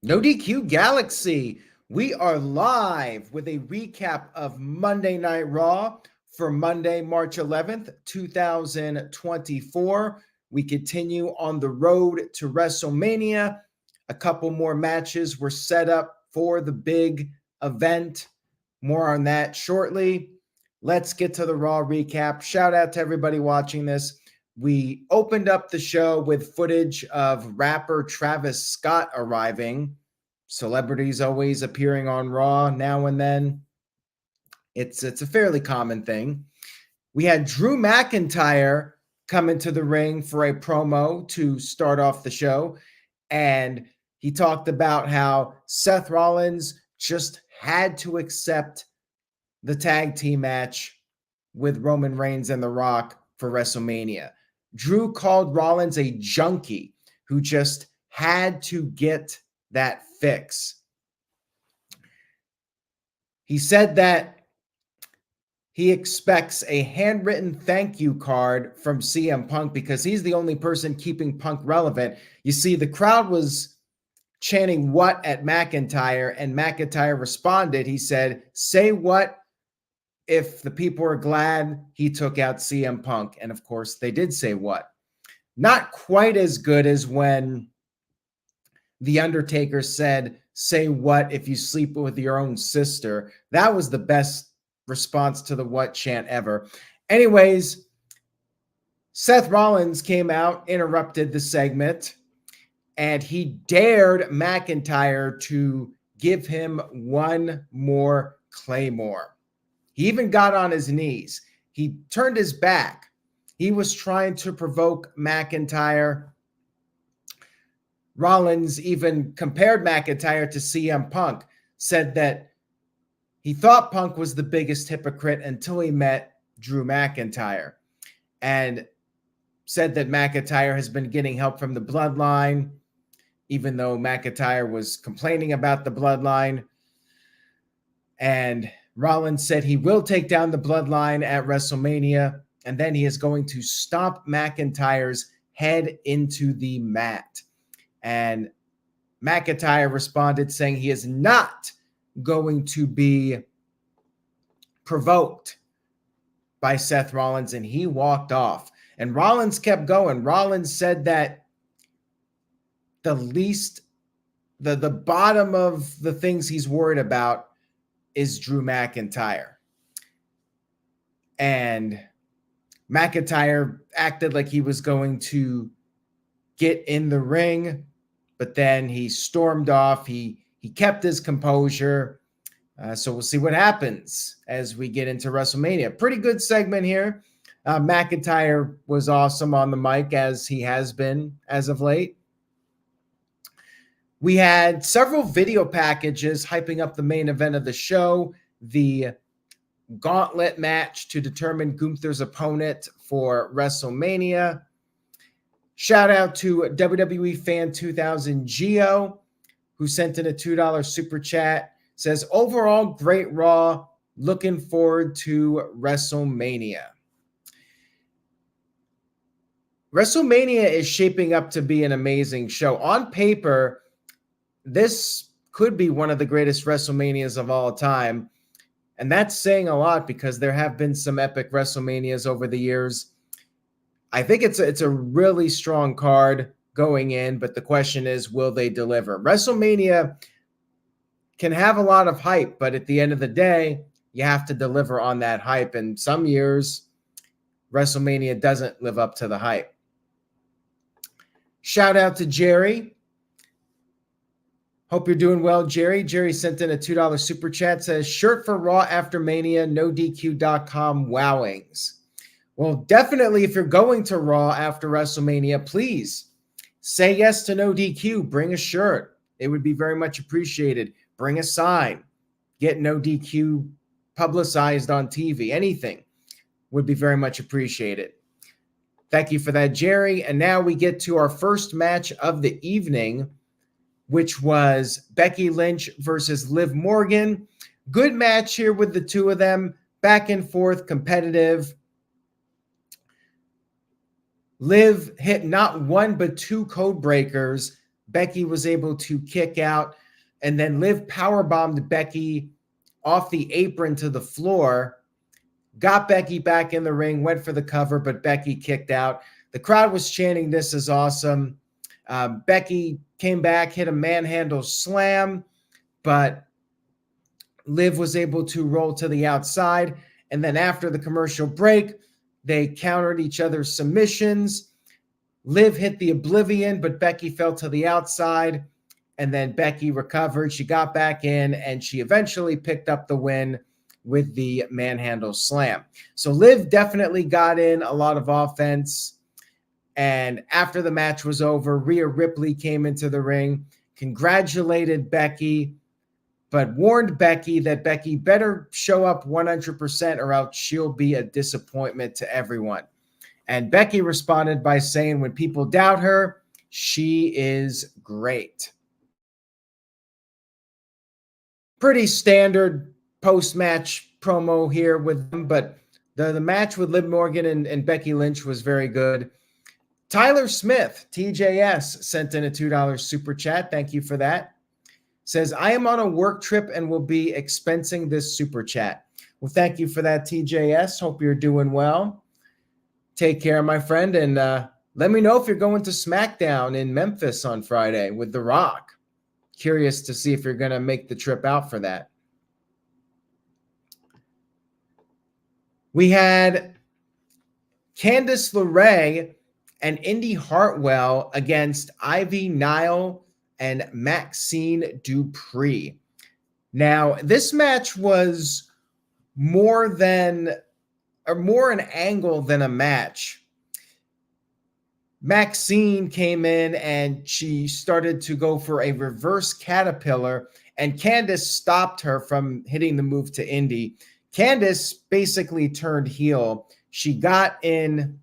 No DQ Galaxy. We are live with a recap of Monday Night Raw for Monday, March 11th, 2024. We continue on the road to WrestleMania. A couple more matches were set up for the big event. More on that shortly. Let's get to the Raw recap. Shout out to everybody watching this. We opened up the show with footage of rapper Travis Scott arriving. Celebrities always appearing on Raw now and then. It's a fairly common thing. We had Drew McIntyre come into the ring for a promo to start off the show, and he talked about how Seth Rollins just had to accept the tag team match with Roman Reigns and The Rock for WrestleMania. Drew called Rollins a junkie who just had to get that fix. He said that he expects a handwritten thank you card from CM Punk because he's the only person keeping Punk relevant. You see, the crowd was chanting "what" at McIntyre, and McIntyre responded. He said, "Say what if the people are glad he took out CM Punk." And of course, they did say what. Not quite as good as when The Undertaker said, "Say what if you sleep with your own sister." That was the best response to the what chant ever. Anyways, Seth Rollins came out, interrupted the segment, and he dared McIntyre to give him one more Claymore. He even got on his knees. He turned his back. He was trying to provoke McIntyre. Rollins even compared McIntyre to CM Punk, said that he thought Punk was the biggest hypocrite until he met Drew McIntyre, and said that McIntyre has been getting help from the Bloodline, even though McIntyre was complaining about the Bloodline. And Rollins said he will take down the Bloodline at WrestleMania, and then he is going to stomp McIntyre's head into the mat. And McIntyre responded saying he is not going to be provoked by Seth Rollins, and he walked off. And Rollins kept going. Rollins said that the bottom of the things he's worried about is Drew McIntyre. And McIntyre acted like he was going to get in the ring, but then he stormed off. He kept his composure. So we'll see what happens as we get into WrestleMania. Pretty good segment here. McIntyre was awesome on the mic, as he has been as of late. We had several video packages hyping up the main event of the show, the Gauntlet Match to determine Gunther's opponent for WrestleMania. Shout out to WWE Fan 2000 Geo, who sent in a $2 super chat. Says, overall, great Raw. Looking forward to WrestleMania. WrestleMania is shaping up to be an amazing show. On paper, this could be one of the greatest WrestleManias of all time. And that's saying a lot because there have been some epic WrestleManias over the years. I think it's a really strong card going in, but the question is, will they deliver? WrestleMania can have a lot of hype, but at the end of the day, you have to deliver on that hype. And some years, WrestleMania doesn't live up to the hype. Shout out to Jerry. Hope you're doing well, Jerry. Jerry sent in a $2 super chat. Says, shirt for Raw after Mania, NoDQ.com wowings. Well, definitely if you're going to Raw after WrestleMania, please say yes to No DQ. Bring a shirt. It would be very much appreciated. Bring a sign. Get No DQ publicized on TV. Anything would be very much appreciated. Thank you for that, Jerry. And now we get to our first match of the evening, which was Becky Lynch versus Liv Morgan. Good match here with the two of them. Back and forth, competitive. Liv hit not one but two code breakers. Becky was able to kick out, and then Liv powerbombed Becky off the apron to the floor, got Becky back in the ring, went for the cover, but Becky kicked out. The crowd was chanting, "This is awesome." Becky came back, hit a manhandle slam, but Liv was able to roll to the outside. And then after the commercial break, they countered each other's submissions. Liv hit the Oblivion, but Becky fell to the outside. And then Becky recovered. She got back in, and she eventually picked up the win with the manhandle slam. So Liv definitely got in a lot of offense. And after the match was over, Rhea Ripley came into the ring, congratulated Becky, but warned Becky that Becky better show up 100% or else she'll be a disappointment to everyone. And Becky responded by saying, when people doubt her, she is great. Pretty standard post-match promo here with them, but the match with Liv Morgan and Becky Lynch was very good. Tyler Smith, TJS, sent in a $2 super chat. Thank you for that. Says, I am on a work trip and will be expensing this super chat. Well, thank you for that, TJS. Hope you're doing well. Take care, my friend, and let me know if you're going to SmackDown in Memphis on Friday with The Rock. Curious to see if you're going to make the trip out for that. We had Candice LeRae and Indy Hartwell against Ivy Nile and Maxine Dupree. Now, this match was more an angle than a match. Maxine came in and she started to go for a reverse caterpillar, and Candice stopped her from hitting the move to Indy. Candice basically turned heel. She got in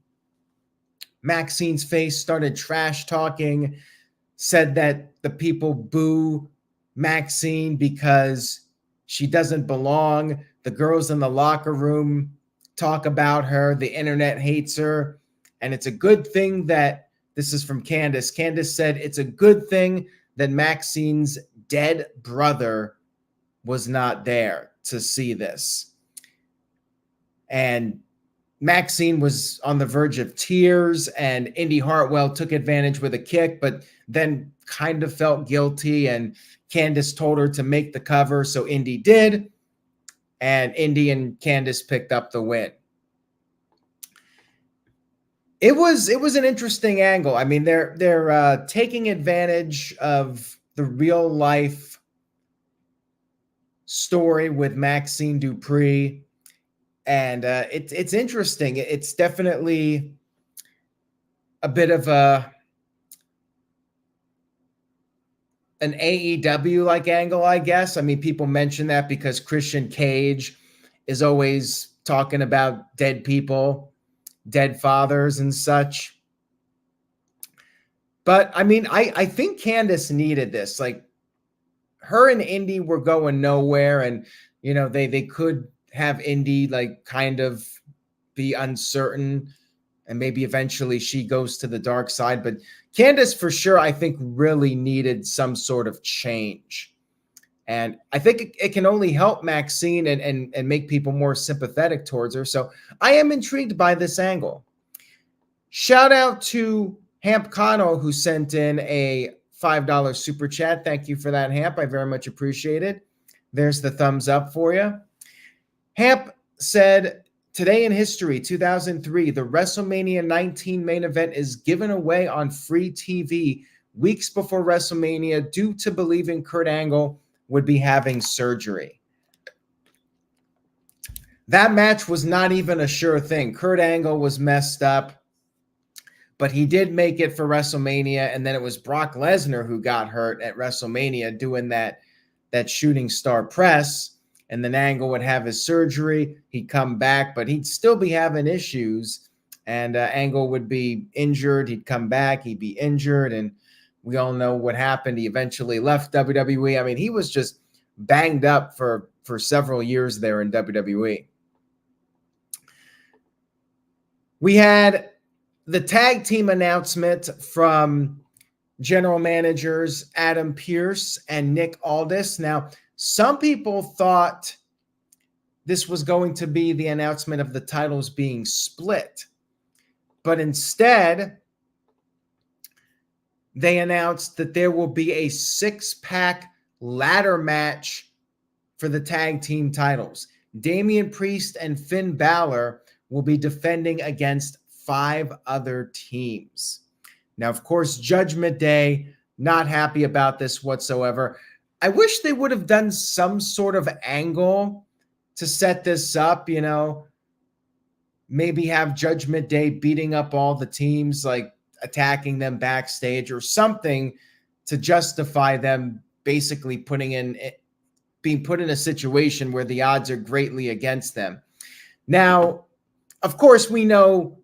Maxine's face, started trash talking, said that the people boo Maxine because she doesn't belong. The girls in the locker room talk about her. The internet hates her. And it's a good thing that, this is from Candice. Candice said, it's a good thing that Maxine's dead brother was not there to see this. And Maxine was on the verge of tears, and Indy Hartwell took advantage with a kick, but then kind of felt guilty, and Candice told her to make the cover, so Indy did, and Indy and Candice picked up the win. It was an interesting angle. I mean, they're taking advantage of the real life story with Maxine Dupree. And it's interesting. It's definitely a bit of an AEW-like angle, I guess. I mean, people mention that because Christian Cage is always talking about dead people, dead fathers and such. But, I mean, I think Candice needed this. Like, her and Indy were going nowhere, and, you know, they could have Indy like kind of be uncertain, and maybe eventually she goes to the dark side. But Candice, for sure, I think really needed some sort of change. And I think it can only help Maxine and make people more sympathetic towards her. So I am intrigued by this angle. Shout out to Hamp Cano, who sent in a $5 super chat. Thank you for that, Hamp. I very much appreciate it. There's the thumbs up for you. Hamp said, today in history, 2003, the WrestleMania 19 main event is given away on free TV weeks before WrestleMania due to believing Kurt Angle would be having surgery. That match was not even a sure thing. Kurt Angle was messed up, but he did make it for WrestleMania, and then it was Brock Lesnar who got hurt at WrestleMania doing that shooting star press. And then Angle would have his surgery. He'd come back, but he'd still be having issues. And Angle would be injured. He'd come back. He'd be injured. And we all know what happened. He eventually left WWE. I mean, he was just banged up for several years there in WWE. We had the tag team announcement from general managers Adam Pearce and Nick Aldis. Now, some people thought this was going to be the announcement of the titles being split, but instead, they announced that there will be a 6-pack ladder match for the tag team titles. Damian Priest and Finn Balor will be defending against 5 other teams. Now, of course, Judgment Day, not happy about this whatsoever. I wish they would have done some sort of angle to set this up, you know, maybe have Judgment Day beating up all the teams, like attacking them backstage or something to justify them basically being put in a situation where the odds are greatly against them. Now, of course, we know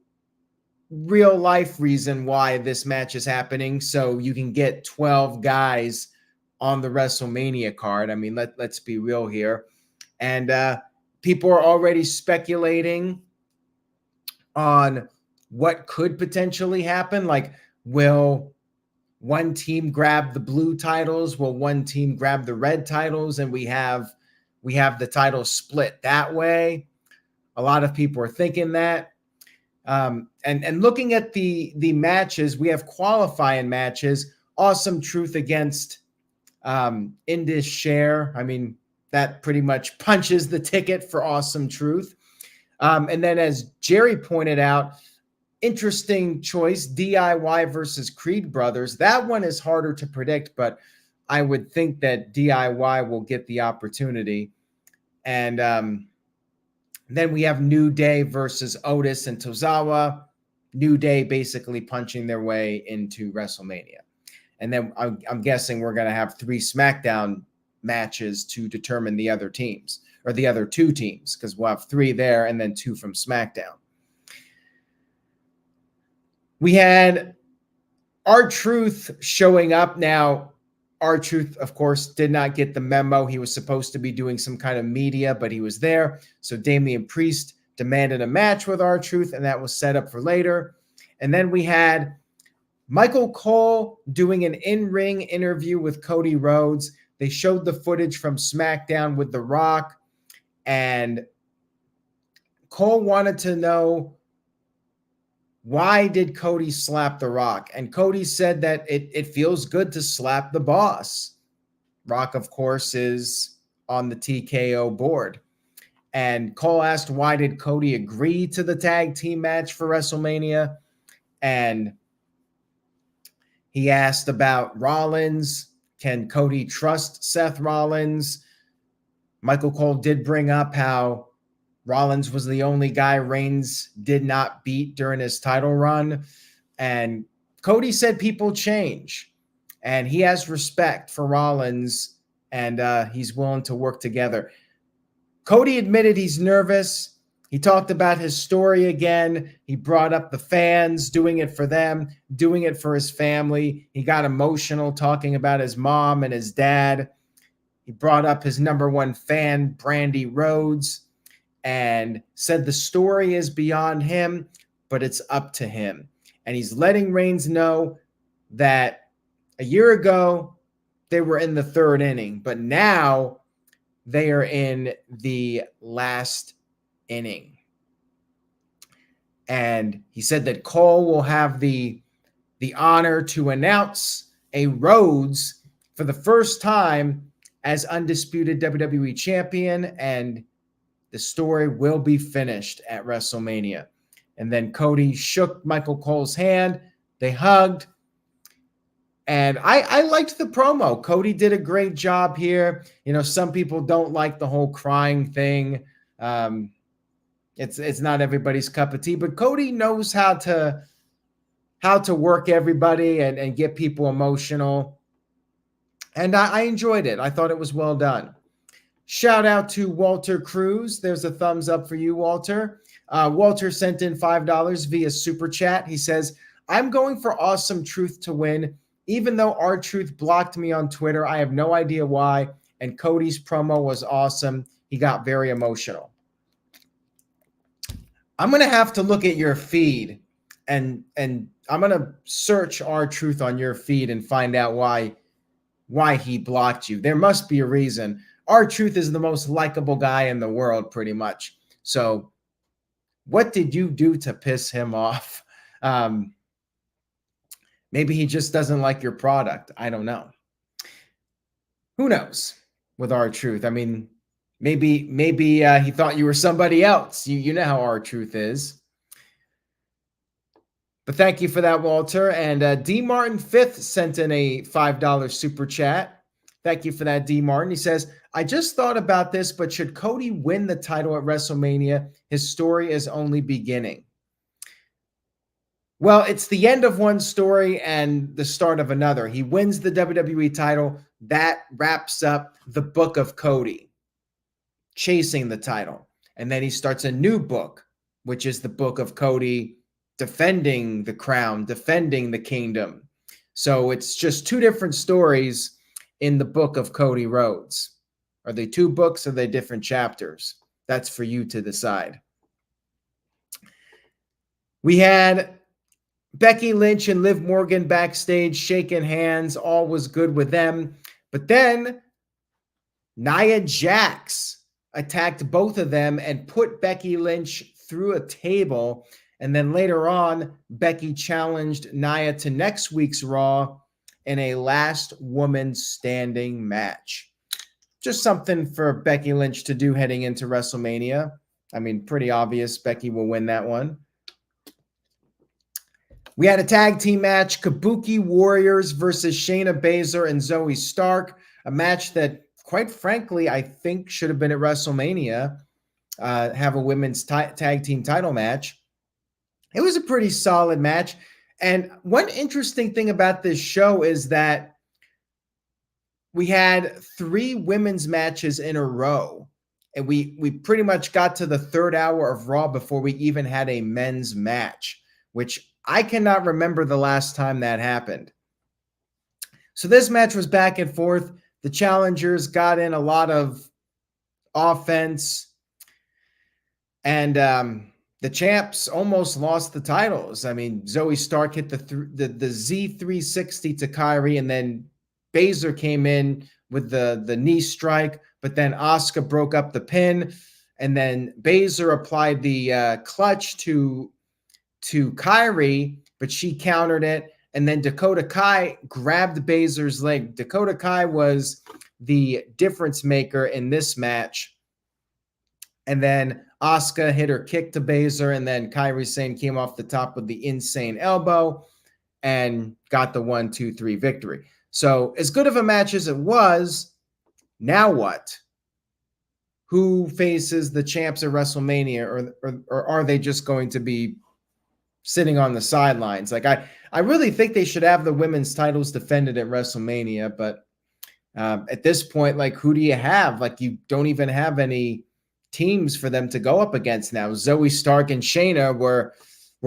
real life reason why this match is happening, so you can get 12 guys on the WrestleMania card. I mean, let's be real here. And people are already speculating on what could potentially happen. Like, will one team grab the blue titles? Will one team grab the red titles? And we have the titles split that way. A lot of people are thinking that. And looking at the matches, we have qualifying matches. Awesome Truth against Indus Share. I mean, that pretty much punches the ticket for Awesome Truth. And then, as Jerry pointed out, interesting choice, DIY versus Creed Brothers. That one is harder to predict, but I would think that DIY will get the opportunity. And then we have New Day versus Otis and Tozawa. New Day basically punching their way into WrestleMania. And then I'm guessing we're going to have 3 SmackDown matches to determine the other teams, or the other 2 teams, because we'll have 3 there and then 2 from SmackDown. We had R-Truth showing up. Now, R-Truth, of course, did not get the memo. He was supposed to be doing some kind of media, but he was there. So Damian Priest demanded a match with R-Truth, and that was set up for later. And then we had Michael Cole doing an in-ring interview with Cody Rhodes. They showed the footage from SmackDown with The Rock, and Cole wanted to know, why did Cody slap The Rock? And Cody said that it feels good to slap the boss. Rock, of course, is on the TKO board. And Cole asked, why did Cody agree to the tag team match for WrestleMania? And he asked about Rollins. Can Cody trust Seth Rollins? Michael Cole did bring up how Rollins was the only guy Reigns did not beat during his title run. And Cody said people change. And he has respect for Rollins, and he's willing to work together. Cody admitted he's nervous. He talked about his story again. He brought up the fans, doing it for them, doing it for his family. He got emotional talking about his mom and his dad. He brought up his number 1 fan, Brandy Rhodes, and said the story is beyond him, but it's up to him. And he's letting Reigns know that a year ago, they were in the 3rd inning, but now they are in the last inning. And he said that Cole will have the honor to announce a Rhodes for the first time as undisputed WWE champion, and the story will be finished at WrestleMania. And then Cody shook Michael Cole's hand. They hugged. And I liked the promo. Cody did a great job here. You know, some people don't like the whole crying thing. It's not everybody's cup of tea, but Cody knows how to work everybody and get people emotional. And I enjoyed it. I thought it was well done. Shout out to Walter Cruz. There's a thumbs up for you, Walter. Walter sent in $5 via Super Chat. He says, I'm going for Awesome Truth to win. Even though R-Truth blocked me on Twitter, I have no idea why. And Cody's promo was awesome. He got very emotional. I'm going to have to look at your feed and search R-Truth on your feed and find out why he blocked you. There must be a reason. R-Truth is the most likable guy in the world, pretty much. So what did you do to piss him off? Maybe he just doesn't like your product. I don't know. Who knows with R-Truth? I mean, maybe he thought you were somebody else. You know how R-Truth is. But thank you for that, Walter. And D. Martin 5th sent in a $5 super chat. Thank you for that, D. Martin. He says, I just thought about this, but should Cody win the title at WrestleMania? His story is only beginning. Well, it's the end of one story and the start of another. He wins the WWE title. That wraps up the book of Cody chasing the title. And then he starts a new book, which is the book of Cody defending the crown, defending the kingdom. So it's just two different stories in the book of Cody Rhodes. Are they two books or are they different chapters? That's for you to decide. We had Becky Lynch and Liv Morgan backstage shaking hands. All was good with them. But then Nia Jax attacked both of them and put Becky Lynch through a table. And then later on, Becky challenged Nia to next week's Raw in a last woman standing match. Just something for Becky Lynch to do heading into WrestleMania. I mean, pretty obvious Becky will win that one. We had a tag team match, Kabuki Warriors versus Shayna Basler and Zoey Stark, a match that, quite frankly, I think should have been at WrestleMania, have a women's tag team title match. It was a pretty solid match. And one interesting thing about this show is that we had 3 women's matches in a row. And we pretty much got to the 3rd hour of Raw before we even had a men's match, which I cannot remember the last time that happened. So this match was back and forth. The challengers got in a lot of offense. And the champs almost lost the titles. I mean, Zoey Stark hit the Z360 to Kyrie, and then Basler came in with the knee strike, but then Asuka broke up the pin, and then Basler applied the clutch to Kyrie, but she countered it, and then Dakota Kai grabbed Basler's leg. Dakota Kai was the difference maker in this match. And then Asuka hit her kick to Basler, and then Kairi Sane came off the top with the insane elbow and got the 1-2-3 victory. So as good of a match as it was, now what? Who faces the champs at WrestleMania, or are they just going to be sitting on the sidelines? Like I really think they should have the women's titles defended at WrestleMania, but at this point, like, who do you have? Like, you don't even have any teams for them to go up against now. Zoey Stark and Shayna were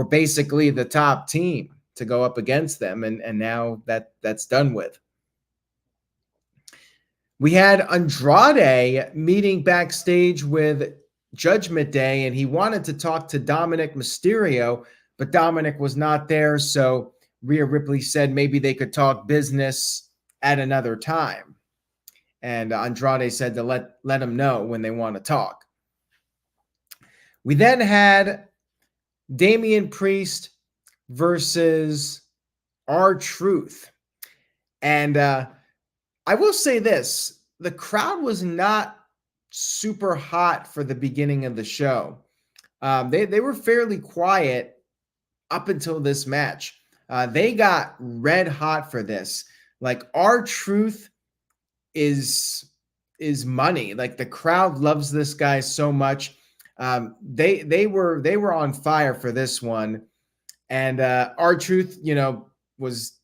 basically the top team to go up against them, and now that's done with. We had Andrade meeting backstage with Judgment Day, and he wanted to talk to Dominic Mysterio, but Dominic was not there, so Rhea Ripley said maybe they could talk business at another time. And Andrade said to let him know when they want to talk. We then had Damian Priest versus R-Truth. And I will say this, the crowd was not super hot for the beginning of the show. They were fairly quiet up until this match. They got red hot for this. Like, R-Truth is money. Like, the crowd loves this guy so much. They were on fire for this one, and R-Truth, was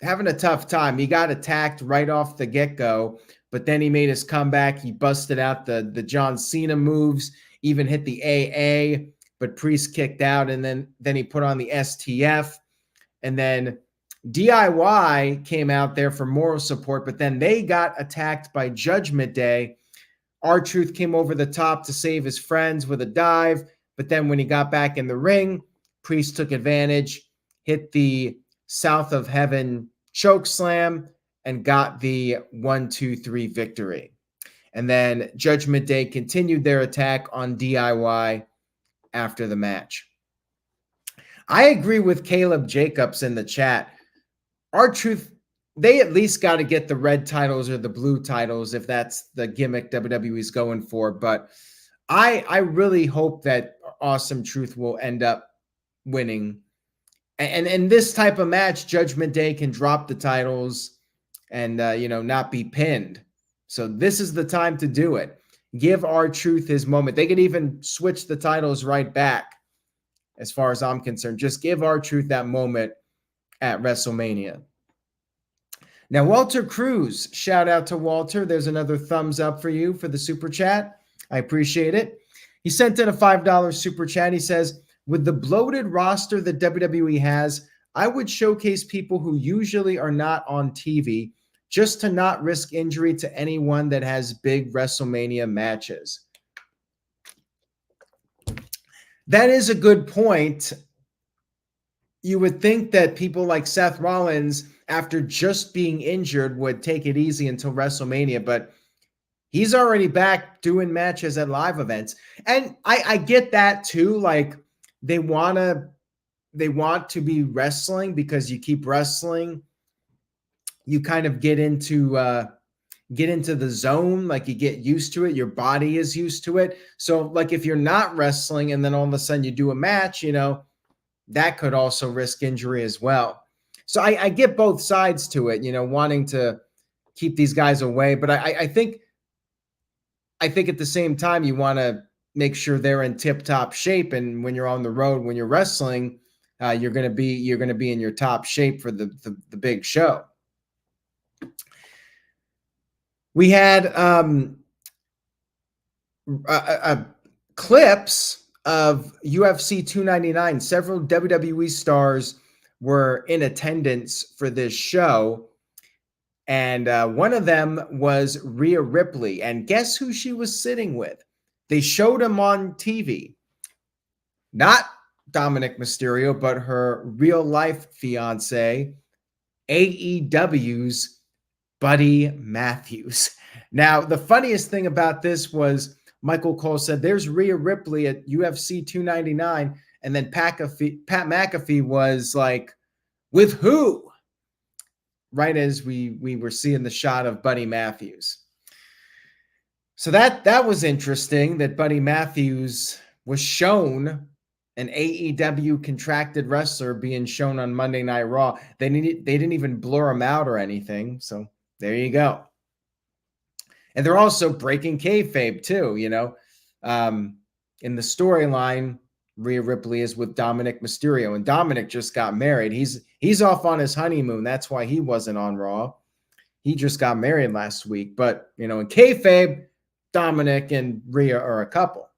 having a tough time. He got attacked right off the get-go, but then he made his comeback. He busted out the John Cena moves, even hit the AA, but Priest kicked out, and then he put on the STF, and then DIY came out there for moral support, but then they got attacked by Judgment Day. R-Truth came over the top to save his friends with a dive, but then when he got back in the ring, Priest took advantage hit the South of Heaven choke slam and got the 1-2-3 victory. And then Judgment Day continued their attack on DIY after the match. I agree with Caleb Jacobs in the chat. R-Truth, they at least got to get the red titles or the blue titles if that's the gimmick WWE's going for. But I really hope that Awesome Truth will end up winning. And in this type of match, Judgment Day can drop the titles and, not be pinned. So this is the time to do it. Give R-Truth his moment. They could even switch the titles right back as far as I'm concerned. Just give R-Truth that moment at WrestleMania. Now, Walter Cruz, shout out to Walter. There's another thumbs up for you for the super chat. I appreciate it. He sent in a $5 super chat. He says, with the bloated roster that WWE has, I would showcase people who usually are not on TV just to not risk injury to anyone that has big WrestleMania matches. That is a good point. You would think that people like Seth Rollins, after just being injured, would take it easy until WrestleMania, but he's already back doing matches at live events. And I get that too. Like they want to be wrestling because you keep wrestling. You kind of get into the zone, like you get used to it. Your body is used to it. So like if you're not wrestling and then all of a sudden you do a match, that could also risk injury as well. So I get both sides to it, wanting to keep these guys away. But I think at the same time, you want to make sure they're in tip-top shape. And when you're on the road, when you're wrestling, you're going to be in your top shape for the big show. We had clips of UFC 299. Several WWE stars were in attendance for this show. And one of them was Rhea Ripley. And guess who she was sitting with? They showed him on TV. Not Dominic Mysterio, but her real-life fiance, AEW's Buddy Matthews. Now, the funniest thing about this was Michael Cole said, there's Rhea Ripley at UFC 299. And then Pat McAfee was like, with who? Right as we were seeing the shot of Buddy Matthews. So that was interesting that Buddy Matthews was shown, an AEW contracted wrestler being shown on Monday Night Raw. They didn't even blur him out or anything. So there you go. And they're also breaking kayfabe too, in the storyline. Rhea Ripley is with Dominic Mysterio, and Dominic just got married. He's off on his honeymoon. That's why he wasn't on Raw. He just got married last week. But, in kayfabe, Dominic and Rhea are a couple.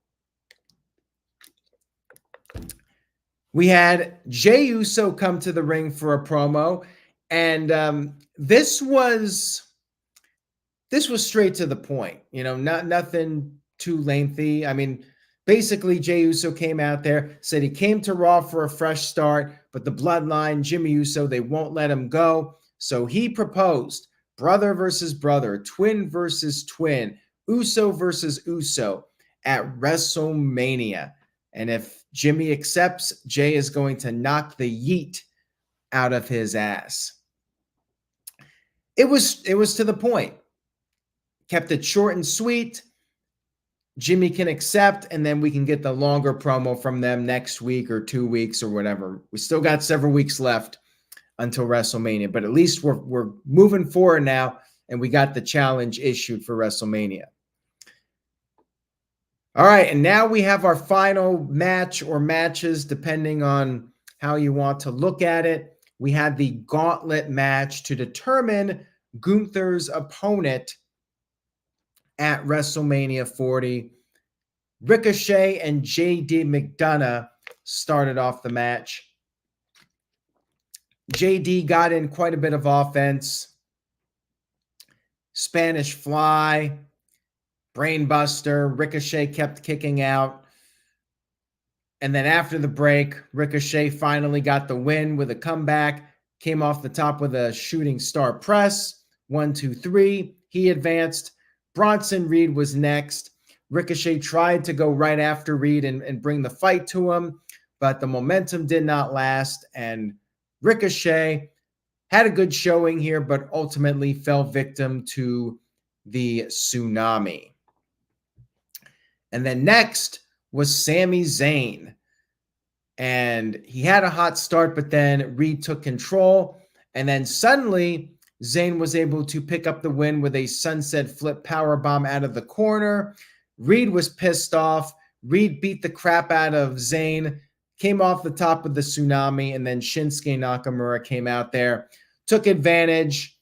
We had Jey Uso come to the ring for a promo, and this was straight to the point. Nothing too lengthy. I mean, basically, Jey Uso came out there, said he came to Raw for a fresh start, but the bloodline, Jimmy Uso, they won't let him go. So he proposed brother versus brother, twin versus twin, Uso versus Uso at WrestleMania. And if Jimmy accepts, Jey is going to knock the yeet out of his ass. It was to the point. Kept it short and sweet. Jimmy can accept, and then we can get the longer promo from them next week or 2 weeks or whatever. We still got several weeks left until WrestleMania, but at least we're moving forward now, and we got the challenge issued for WrestleMania. All right, and now we have our final match or matches, depending on how you want to look at it. We had the Gauntlet match to determine Gunther's opponent at WrestleMania 40. Ricochet and J.D. McDonough started off the match. J.D. got in quite a bit of offense. Spanish Fly, Brainbuster. Ricochet kept kicking out. And then after the break, Ricochet finally got the win with a comeback, came off the top with a shooting star press. 1, 2, 3. He advanced. Bronson Reed was next. Ricochet tried to go right after Reed and bring the fight to him, but the momentum did not last. And Ricochet had a good showing here, but ultimately fell victim to the tsunami. And then next was Sami Zayn. And he had a hot start, but then Reed took control. And then suddenly, Zayn was able to pick up the win with a sunset flip powerbomb out of the corner. Reed was pissed off. Reed beat the crap out of Zayn, came off the top of the tsunami, and then Shinsuke Nakamura came out there, took advantage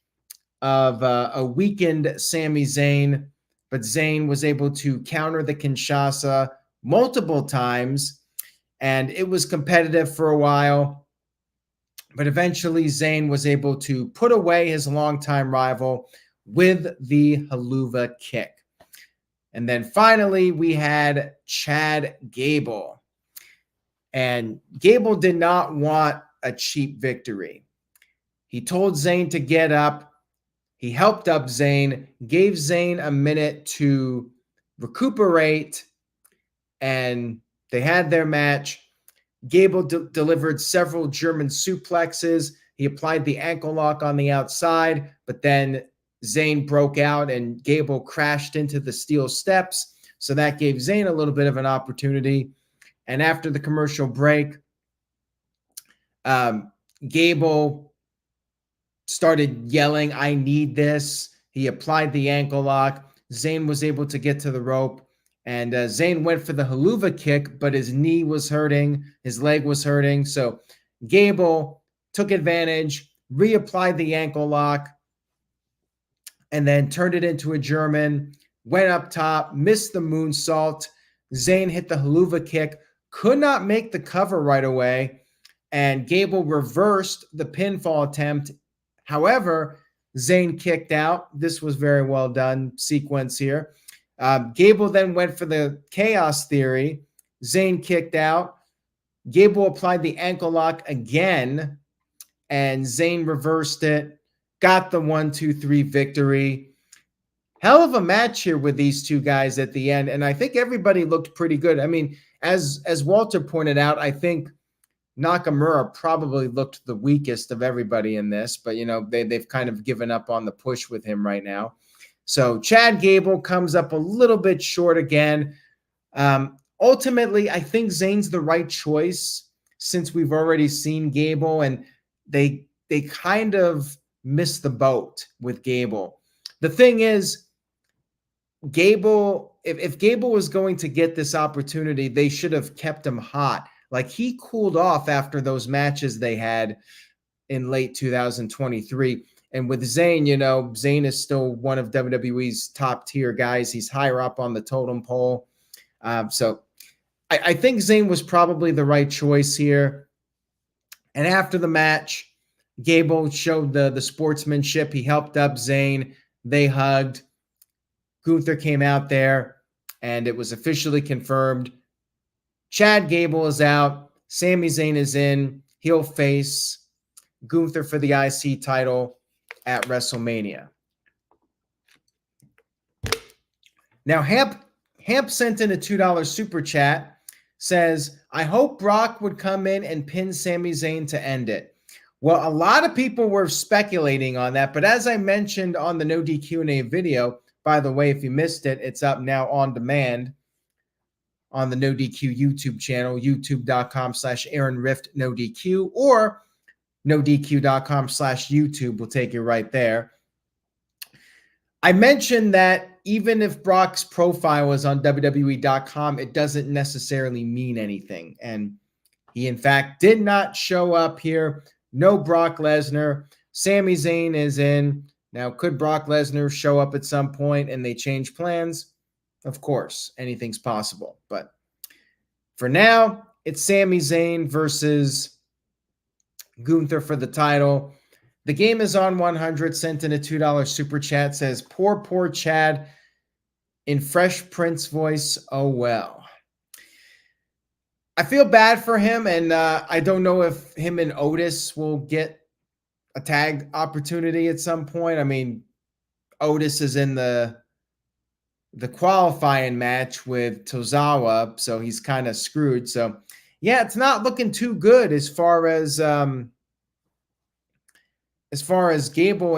of a weakened Sami Zayn, but Zayn was able to counter the Kinshasa multiple times, and it was competitive for a while. But eventually, Zayn was able to put away his longtime rival with the Helluva Kick. And then finally, we had Chad Gable. And Gable did not want a cheap victory. He told Zayn to get up. He helped up Zayn, gave Zayn a minute to recuperate, and they had their match. Gable delivered several German suplexes. He applied the ankle lock on the outside, but then Zayn broke out and Gable crashed into the steel steps. So that gave Zayn a little bit of an opportunity. And after the commercial break, Gable started yelling, "I need this." He applied the ankle lock. Zayn was able to get to the rope. And Zayn went for the Helluva Kick, but his knee was hurting. His leg was hurting. So Gable took advantage, reapplied the ankle lock, and then turned it into a German, went up top, missed the moonsault. Zayn hit the Helluva Kick, could not make the cover right away, and Gable reversed the pinfall attempt. However, Zayn kicked out. This was very well done sequence here. Gable then went for the Chaos Theory. Zayn kicked out. Gable applied the ankle lock again, and Zayn reversed it, got the 1, 2, 3 victory. Hell of a match here with these two guys at the end, and I think everybody looked pretty good. I mean, as Walter pointed out, I think Nakamura probably looked the weakest of everybody in this, but they've kind of given up on the push with him right now. So Chad Gable comes up a little bit short again. Ultimately, I think Zayn's the right choice since we've already seen Gable, and they kind of missed the boat with Gable. The thing is, Gable, if Gable was going to get this opportunity, they should have kept him hot. Like, he cooled off after those matches they had in late 2023. And with Zayn, Zayn is still one of WWE's top tier guys. He's higher up on the totem pole. So I think Zayn was probably the right choice here. And after the match, Gable showed the sportsmanship. He helped up Zayn. They hugged. Gunther came out there, and it was officially confirmed. Chad Gable is out. Sami Zayn is in. He'll face Gunther for the IC title at WrestleMania. Now, Hamp sent in a $2 super chat, says, "I hope Brock would come in and pin Sami Zayn to end it." Well, a lot of people were speculating on that, but as I mentioned on the No DQ&A video, by the way, if you missed it, it's up now on demand on the No DQ YouTube channel, youtube.com/AaronRiftNoDQ, or NoDQ.com/YouTube will take you right there. I mentioned that even if Brock's profile is on WWE.com, it doesn't necessarily mean anything. And he, in fact, did not show up here. No Brock Lesnar. Sami Zayn is in. Now, could Brock Lesnar show up at some point and they change plans? Of course, anything's possible. But for now, it's Sami Zayn versus Gunther for the title. The game is on 100, sent in a $2 super chat, says, poor Chad, in Fresh Prince voice, oh well. I feel bad for him, and I don't know if him and Otis will get a tag opportunity at some point. I mean, Otis is in the qualifying match with Tozawa, so he's kind of screwed. So, yeah, it's not looking too good as far as Gable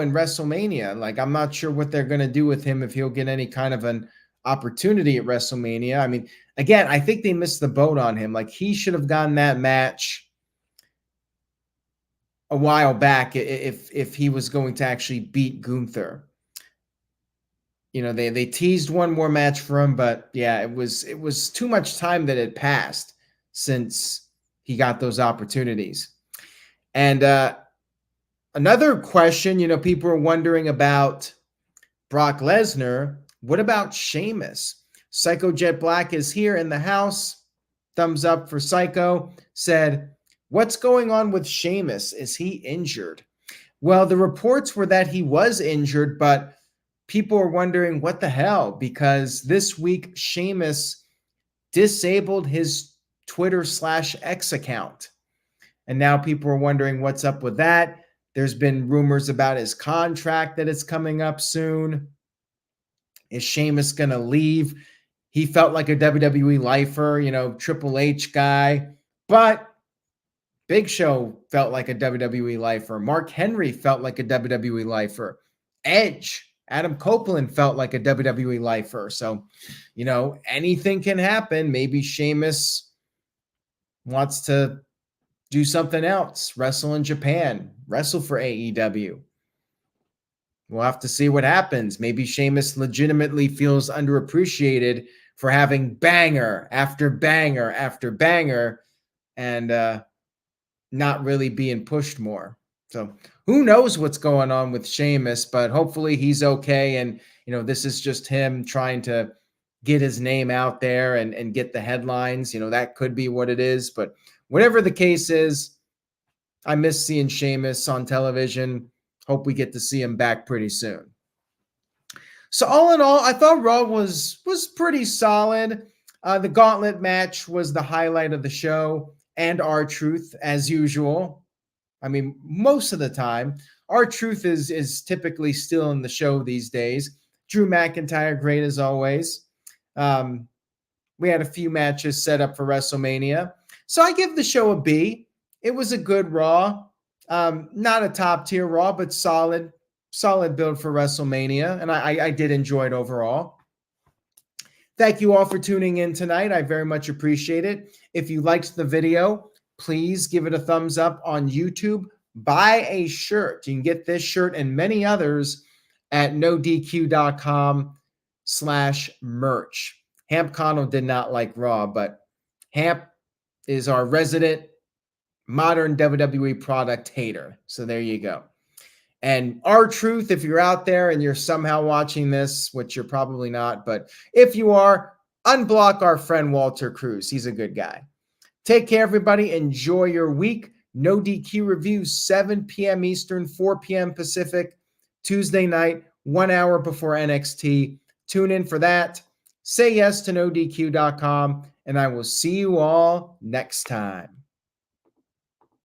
and WrestleMania. Like, I'm not sure what they're going to do with him, if he'll get any kind of an opportunity at WrestleMania. I mean, again, I think they missed the boat on him. Like, he should have gotten that match a while back if he was going to actually beat Gunther. You know, they teased one more match for him, but yeah, it was too much time that had passed since he got those opportunities. And another question, you know, people are wondering about Brock Lesnar. What about Sheamus? Psycho Jet Black is here in the house. Thumbs up for Psycho. Said, what's going on with Sheamus? Is he injured? Well, the reports were that he was injured, but people are wondering what the hell, because this week Sheamus disabled his Twitter/X account. And now people are wondering what's up with that. There's been rumors about his contract that it's coming up soon. Is Sheamus going to leave? He felt like a WWE lifer, you know, Triple H guy. But Big Show felt like a WWE lifer. Mark Henry felt like a WWE lifer. Edge, Adam Copeland felt like a WWE lifer. So, you know, anything can happen. Maybe Sheamus wants to do something else, wrestle in Japan, wrestle for AEW. We'll have to see what happens. Maybe Sheamus legitimately feels underappreciated for having banger after banger after banger and not really being pushed more. So who knows what's going on with Sheamus, but hopefully he's okay. And, you know, this is just him trying to get his name out there and get the headlines. You know, that could be what it is. But whatever the case is, I miss seeing Sheamus on television. Hope we get to see him back pretty soon. So all in all, I thought Raw was pretty solid. The Gauntlet match was the highlight of the show, and R-Truth as usual. I mean, most of the time, R-Truth is typically still in the show these days. Drew McIntyre, great as always. We had a few matches set up for WrestleMania. So I give the show a B. It was a good Raw. Not a top tier Raw, but solid build for WrestleMania. And I did enjoy it overall. Thank you all for tuning in tonight. I very much appreciate it. If you liked the video, please give it a thumbs up on YouTube. Buy a shirt. You can get this shirt and many others at nodq.com/merch. Hamp Connell did not like Raw, but Hamp is our resident modern WWE product hater. So there you go. And R-Truth, if you're out there and you're somehow watching this, which you're probably not, but if you are, unblock our friend Walter Cruz. He's a good guy. Take care, everybody. Enjoy your week. No DQ reviews, 7 p.m. Eastern, 4 p.m. Pacific, Tuesday night, 1 hour before NXT. Tune in for that. Say yes to nodq.com, and I will see you all next time.